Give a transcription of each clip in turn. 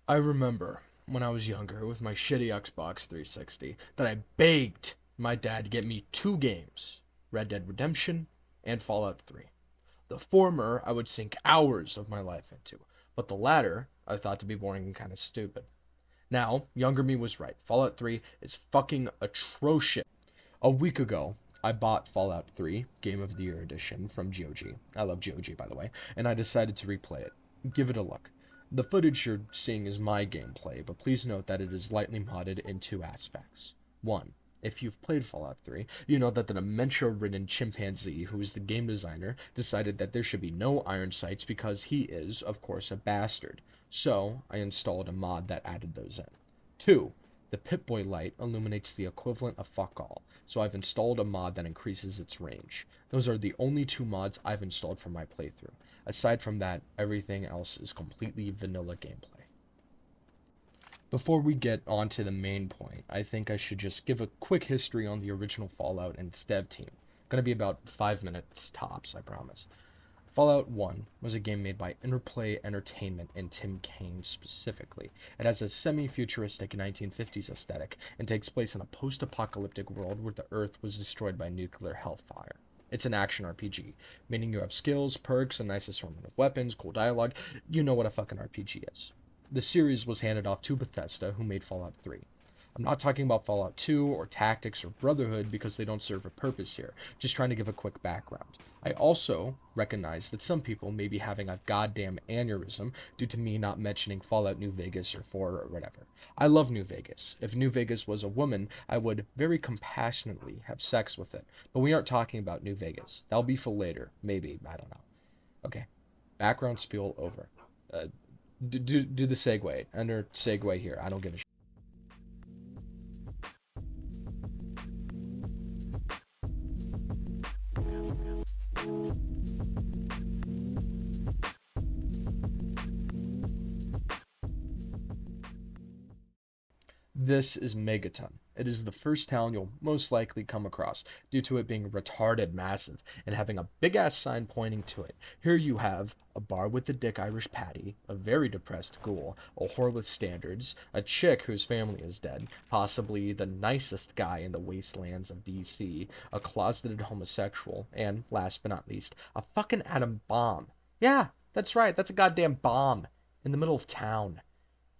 I remember when I was younger with my shitty Xbox 360 that I begged my dad to get me two games, Red Dead Redemption and Fallout 3. The former I would sink hours of my life into, but the latter I thought to be boring and kind of stupid. Now, younger me was right. Fallout 3 is fucking atrocious. A week ago, I bought Fallout 3 Game of the Year Edition from GOG. I love GOG, by the way, and I decided to replay it. Give it a look. The footage you're seeing is my gameplay, but please note that it is lightly modded in two aspects. One, if you've played Fallout 3, you know that the dementia-ridden chimpanzee who is the game designer decided that there should be no iron sights because he is, of course, a bastard. So, I installed a mod that added those in. Two, the Pip-Boy light illuminates the equivalent of fuck all, so I've installed a mod that increases its range. Those are the only two mods I've installed for my playthrough. Aside from that, everything else is completely vanilla gameplay. Before we get on to the main point, I think I should just give a quick history on the original Fallout and its dev team. Gonna be about 5 minutes tops, I promise. Fallout 1 was a game made by Interplay Entertainment and Tim Kaine specifically. It has a semi-futuristic 1950s aesthetic and takes place in a post-apocalyptic world where the Earth was destroyed by nuclear hellfire. It's an action RPG, meaning you have skills, perks, a nice assortment of weapons, cool dialogue. You know what a fucking RPG is. The series was handed off to Bethesda, who made Fallout 3. I'm not talking about Fallout 2 or Tactics or Brotherhood because they don't serve a purpose here, just trying to give a quick background. I also recognize that some people may be having a goddamn aneurysm due to me not mentioning Fallout New Vegas or 4 or whatever. I love New Vegas. If New Vegas was a woman, I would very compassionately have sex with it. But we aren't talking about New Vegas. That'll be for later. Maybe. I don't know. Okay. Background spiel over. Uh, do the segue. Under segue here. I don't give a shit. This is Megaton. It is the first town you'll most likely come across, due to it being retarded massive and having a big ass sign pointing to it. Here you have a bar with a dick Irish patty, a very depressed ghoul, a whore with standards, a chick whose family is dead, possibly the nicest guy in the wastelands of DC, a closeted homosexual, and, last but not least, a fucking atom bomb. Yeah, that's right, that's a goddamn bomb in the middle of town,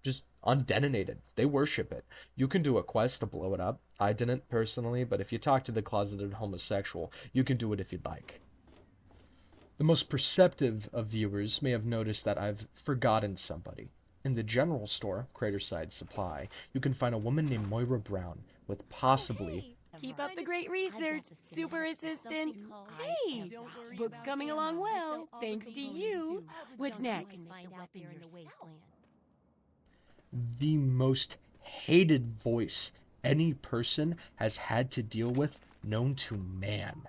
just undetonated. They worship it. You can do a quest to blow it up. I didn't personally, but if you talk to the closeted homosexual, you can do it if you'd like. The most perceptive of viewers may have noticed that I've forgotten somebody. In the general store, Craterside Supply, you can find a woman named Moira Brown with possibly. Keep up the great research, super assistant. Hey, book's coming along well, thanks to you. What's next? The most hated voice any person has had to deal with known to man.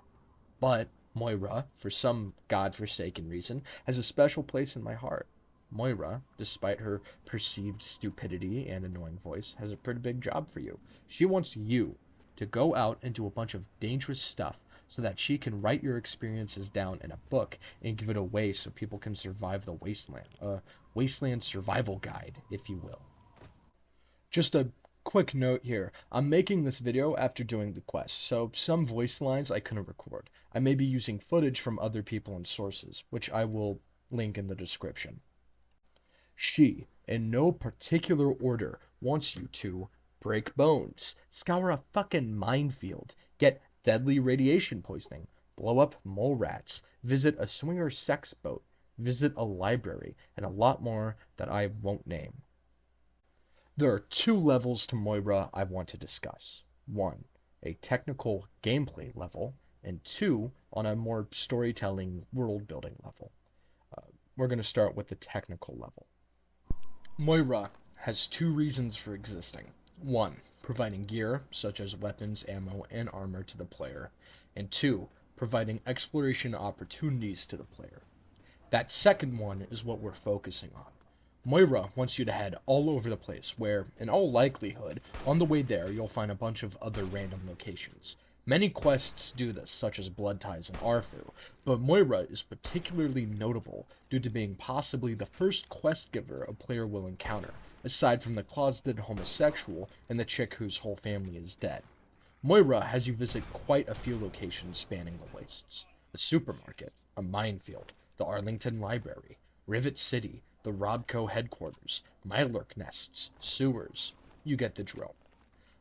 But Moira, for some godforsaken reason, has a special place in my heart. Moira, despite her perceived stupidity and annoying voice, has a pretty big job for you. She wants you to go out and do a bunch of dangerous stuff so that she can write your experiences down in a book and give it away so people can survive the wasteland. A wasteland survival guide, if you will. Just a quick note here. I'm making this video after doing the quest, so some voice lines I couldn't record. I may be using footage from other people and sources, which I will link in the description. She, in no particular order, wants you to break bones, scour a fucking minefield, get deadly radiation poisoning, blow up mole rats, visit a swinger sex boat, visit a library, and a lot more that I won't name. There are two levels to Moira I want to discuss. One, a technical gameplay level, and two, on a more storytelling, world building level. We're going to start with the technical level. Moira has two reasons for existing. One, providing gear, such as weapons, ammo, and armor to the player, and two, providing exploration opportunities to the player. That second one is what we're focusing on. Moira wants you to head all over the place, where, in all likelihood, on the way there you'll find a bunch of other random locations. Many quests do this, such as Blood Ties and Arfu, but Moira is particularly notable due to being possibly the first quest giver a player will encounter, aside from the closeted homosexual and the chick whose whole family is dead. Moira has you visit quite a few locations spanning the wastes. A supermarket, a minefield, the Arlington Library, Rivet City, the Robco headquarters, Mirelurk nests, sewers. You get the drill.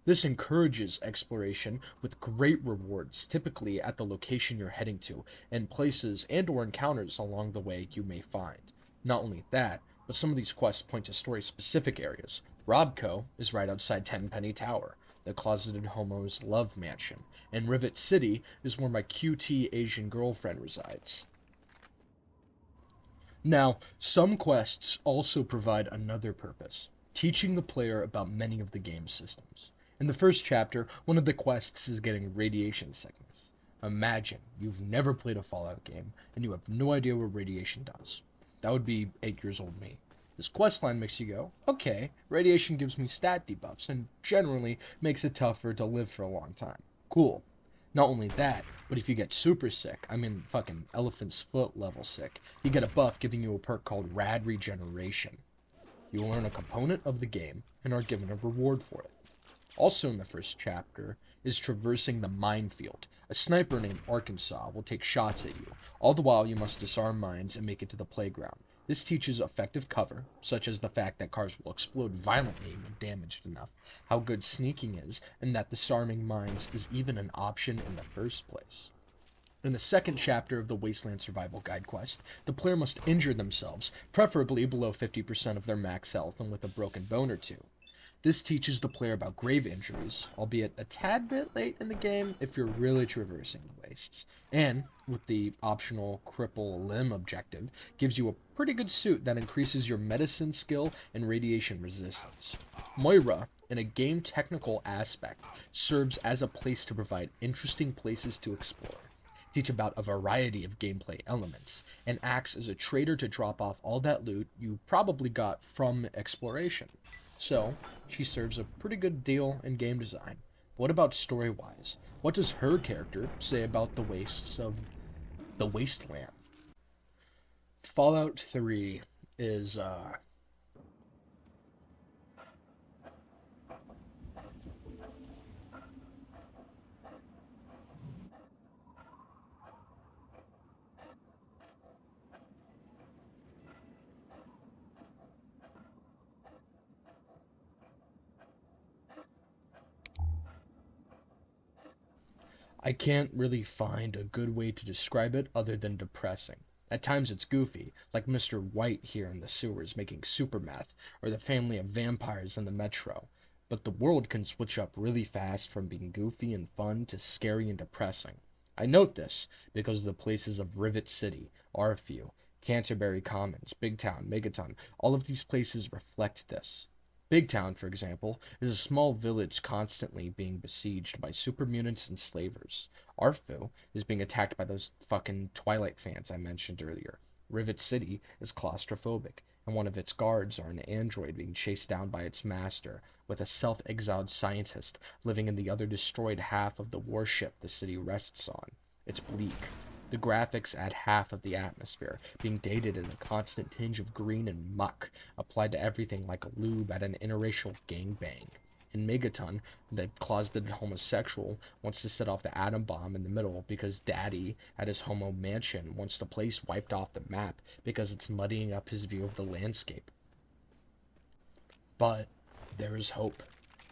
This encourages exploration with great rewards, typically at the location you're heading to, and places and or encounters along the way you may find. Not only that, but some of these quests point to story-specific areas. Robco is right outside Tenpenny Tower, the closeted homo's love mansion, and Rivet City is where my QT Asian girlfriend resides. Now, some quests also provide another purpose, teaching the player about many of the game's systems. In the first chapter, one of the quests is getting radiation sickness. Imagine you've never played a Fallout game and you have no idea what radiation does. That would be 8 years old me. This questline makes you go, okay, radiation gives me stat debuffs and generally makes it tougher to live for a long time. Cool. Not only that, but if you get super sick, I mean fucking elephant's foot level sick, you get a buff giving you a perk called Rad Regeneration. You learn a component of the game and are given a reward for it. Also in the first chapter is traversing the minefield. A sniper named Arkansas will take shots at you. All the while you must disarm mines and make it to the playground. This teaches effective cover, such as the fact that cars will explode violently when damaged enough, how good sneaking is, and that disarming mines is even an option in the first place. In the second chapter of the Wasteland Survival Guide quest, the player must injure themselves, preferably below 50% of their max health and with a broken bone or two. This teaches the player about grave injuries, albeit a tad bit late in the game if you're really traversing the wastes, and, with the optional cripple limb objective, gives you a pretty good suit that increases your medicine skill and radiation resistance. Moira, in a game technical aspect, serves as a place to provide interesting places to explore, teach about a variety of gameplay elements, and acts as a trader to drop off all that loot you probably got from exploration. So, she serves a pretty good deal in game design. What about story-wise? What does her character say about the wastes of the wasteland? Fallout 3 is, I can't really find a good way to describe it other than depressing. At times it's goofy, like Mr. White here in the sewers making super meth, or the family of vampires in the metro. But the world can switch up really fast from being goofy and fun to scary and depressing. I note this because the places of Rivet City, Arview, Canterbury Commons, Big Town, Megaton, all of these places reflect this. Big Town, for example, is a small village constantly being besieged by super mutants and slavers. Arfu is being attacked by those fucking Twilight fans I mentioned earlier. Rivet City is claustrophobic, and one of its guards are an android being chased down by its master, with a self-exiled scientist living in the other destroyed half of the warship the city rests on. It's bleak. The graphics add half of the atmosphere, being dated in a constant tinge of green and muck, applied to everything like a lube at an interracial gangbang. In Megaton, the closeted homosexual wants to set off the atom bomb in the middle because Daddy at his homo mansion wants the place wiped off the map because it's muddying up his view of the landscape. But there is hope.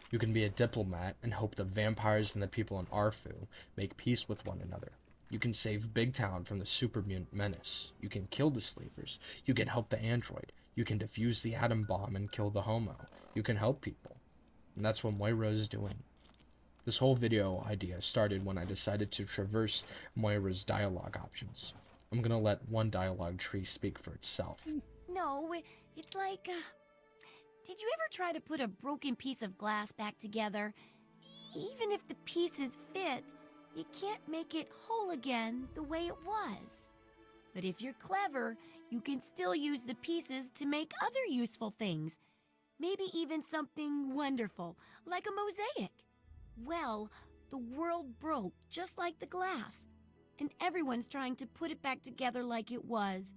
You can be a diplomat and hope the vampires and the people in Arfu make peace with one another. You can save Big Town from the super mutant menace. You can kill the slavers. You can help the android. You can defuse the atom bomb and kill the homo. You can help people. And that's what Moira is doing. This whole video idea started when I decided to traverse Moira's dialogue options. I'm gonna let one dialogue tree speak for itself. No, it's like, did you ever try to put a broken piece of glass back together? Even if the pieces fit, you can't make it whole again the way it was. But if you're clever, you can still use the pieces to make other useful things. Maybe even something wonderful, like a mosaic. Well, the world broke just like the glass, and everyone's trying to put it back together like it was.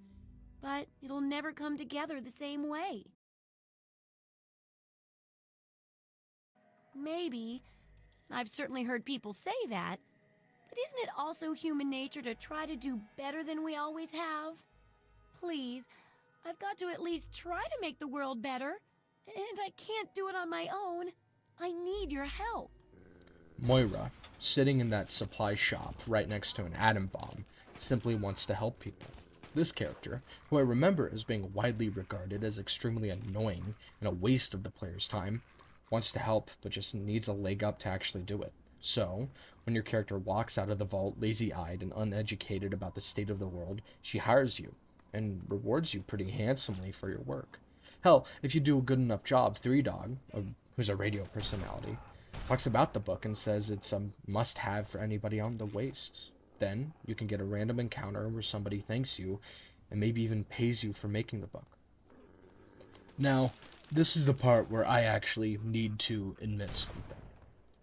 But it'll never come together the same way. maybe. I've certainly heard people say that. But isn't it also human nature to try to do better than we always have? Please, I've got to at least try to make the world better. And I can't do it on my own. I need your help. Moira, sitting in that supply shop right next to an atom bomb, simply wants to help people. This character, who I remember as being widely regarded as extremely annoying and a waste of the player's time, wants to help but just needs a leg up to actually do it. So, when your character walks out of the vault lazy-eyed and uneducated about the state of the world, she hires you and rewards you pretty handsomely for your work. Hell, if you do a good enough job, Three Dog, who's a radio personality, talks about the book and says it's a must-have for anybody on the wastes. Then, you can get a random encounter where somebody thanks you and maybe even pays you for making the book. Now, this is the part where I actually need to admit something.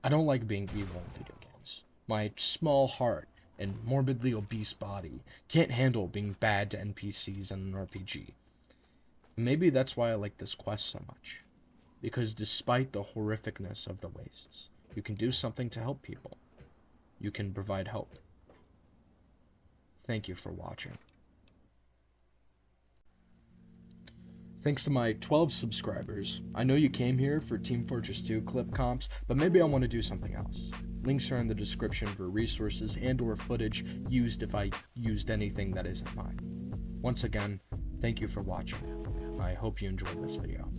I don't like being evil in video games. My small heart and morbidly obese body can't handle being bad to NPCs in an RPG. Maybe that's why I like this quest so much. Because despite the horrificness of the wastes, you can do something to help people. You can provide hope. Thank you for watching. Thanks to my 12 subscribers. I know you came here for Team Fortress 2 clip comps, but maybe I want to do something else. Links are in the description for resources and or footage used if I used anything that isn't mine. Once again, thank you for watching. I hope you enjoyed this video.